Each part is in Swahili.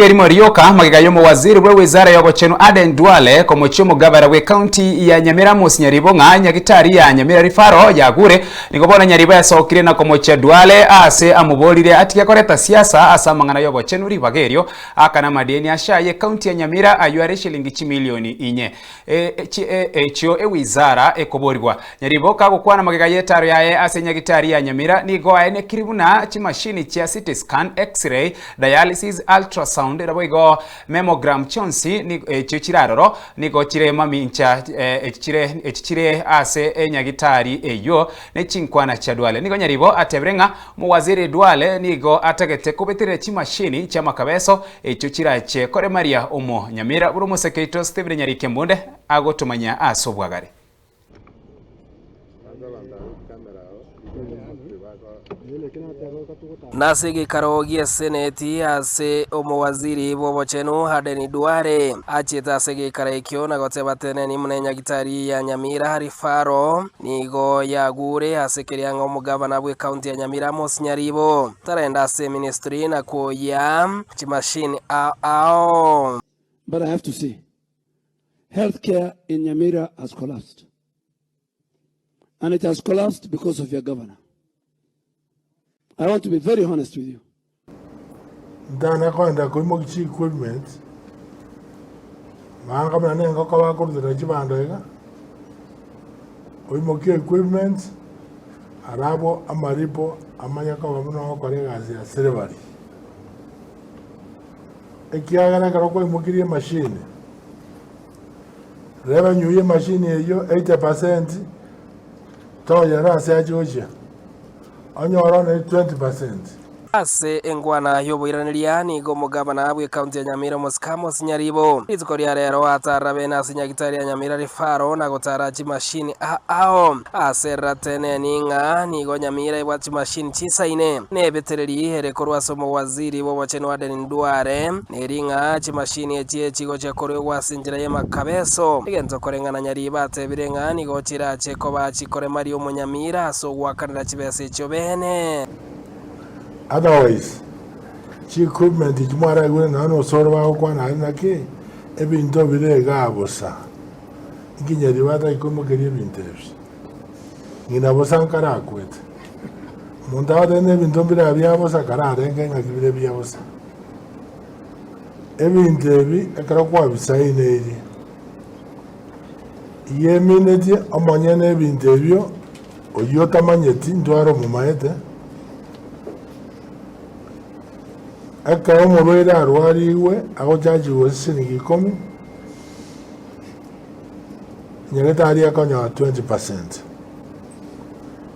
Keri Morioka magega waziri bwa wizara ya gochenu Aden Duale komochio mugabara we county ya Nyamira Nyaribo nganya gitari ya Nyamira rifaro ya gure nikobona Nyaribo yasokire na komochia Duale ase amuborire ati akoreta siasa asa mangana yo gochenu ribagerio akana madeni ashaye county ya Nyamira ayuare shilingi 1 milioni inye chio wizara ekoborwa Nyaribo kagukwana magega yetaro yae ase nyagitari ya Nyamira nigo aene kiribuna chimashini chia CT scan x-ray dialysis ultrasound raboigo mammogram chonsi ni chichiraroro niko chire mamincha chire ase nyagitari eyo ne chinkwana cha Duale niko Nyaribo atebrenga muwaziri Duale niko atagete kubetire chimashini cha makabeso chichira che kore Maria omo Nyamira buru musekeito Steve Nyarike mbunde agotumanya asobwagare nase gikaro gia seneti ase omowaziri bobochenu Aden Duale achita ase gikara ikyo na goteba teneni munenya gitari ya Nyamira rifaro nigo yagure ase kirianga omugabana bwe county ya Nyamira Nyaribo tarenda ase ministry na kuya chimashini ao. But I have to say, healthcare in Nyamira has collapsed, and it has collapsed because of your governor. I want to be very honest with you. Dana kwanda kuimogichi equipment. Maanga mnanenga kwa wakuru zirajibando ega. Kuimogi equipment arabo amaripo amanya kwa mno kwa gazi ya serivali. Ekiagana karo kuimogirie machine. Revenue ye machine yo 80% to yara se ajoja. Onyo around 20%. Ase engwana y'Omoiraneirie nigo mugabana bwe county ya Nyamira Nyaribo itikoria rero atarabe na sinyagitari ya Nyamira rifaro na gotara chimashini ao ase ratene ninga nigo Nyamira ibwa chimashini chisaine nebetereri herekorwa somo waziri bobochenu Aden Duale neringa chimashini etie chigo chakorwa sinjira ye makabeso igento korengana Nyaribo atebirenga nigo chira cheko bachikore Maria omo Nyamira so gwakanira chibese cyo bene. Otherwise, chi equipment ijumara igwe na no sorwa kwa na nake ebinto birega abosa. Nginyari bata ikomo keri binteps. Ngina bosa nkara kwet. Montawa dene binto bira bya bosa kara renga ngakibire bya bosa. Ebintebi akara kwa bisaine iri. Ye minute amanyane bintebyo oyota manyeti ndwaro mu maete. Aka omorwera arwariwe aho jaji wosiningi 10 nyagitari akonya 20%.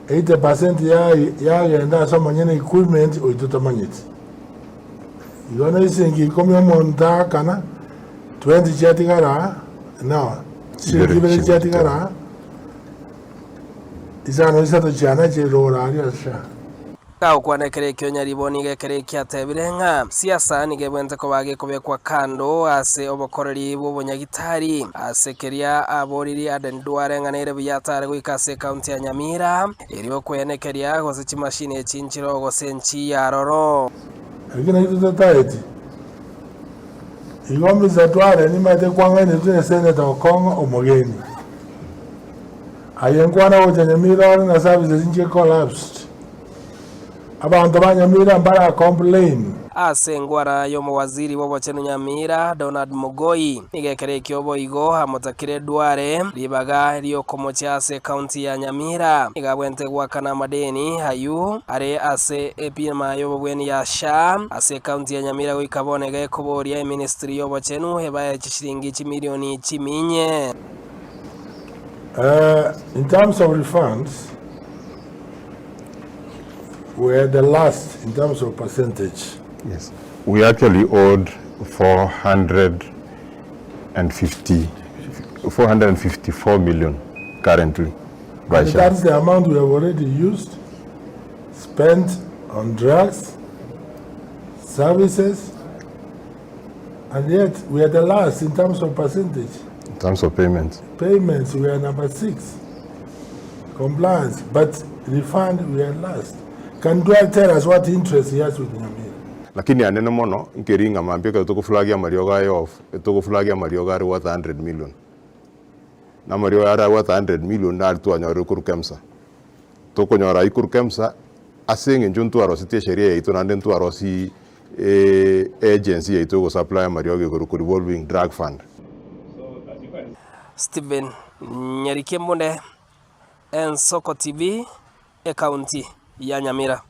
80% ya yenda so manyene equipment oituta manyeti. Yona isingi 10 omonta kana 20 chatigara no sibire chatigara izano isato chana chirora ari asha GOKWANERA kyo Nyaribo nigekere kyatebirenga siasa nigebwente ko bage kubekwa kando ase obokoreri bw'obonyagitari ase keria aboriri Aden Duale nganere byatare gwikase county ya Nyamira eribo kwenekeria gose chimashini echinchiro gose nchi ya roro agina ito taiti igomi za Duale ni mate kwanga ni tune senator Okongo omogeni ayengwana wo Nyamira na services nje collapsed. Abantu banyamira mbara complain ase ngwara y'omowaziri bobochenu Nyamira Donald Mogoi nigekere kyobo igo hamotakire Duale libaga lyo komocha ase county ya Nyamira igabwente gwakana madeni hayu are ase epima y'obweni ya sha ase county ya Nyamira goikabonege kuboria ministry y'obochenu hebaye chishiringi 1 milioni 10. In terms of refunds, we are the last in terms of percentage. Yes. We actually owed 454 million currently. That's the amount we have already used, spent on drugs, services, and yet we are the last in terms of percentage. In terms of payments? Payments, we are number 6. Compliance, but refund, we are last. Can Duale tell us what interest he has with Nyamira? lakini anene mono nkeringa mambia to flagia marioga off to flagia marioga worth 100 million na marioga worth 100 million na tu anyaru kurkemsa to konyora ikurkemsa asenge njuntu arosite sheria ito nande tu arosi agency ito go supply marioga ku revolving drug fund. Stephen Nyarikembonde, Ensoko TV, e county ya Nyamira.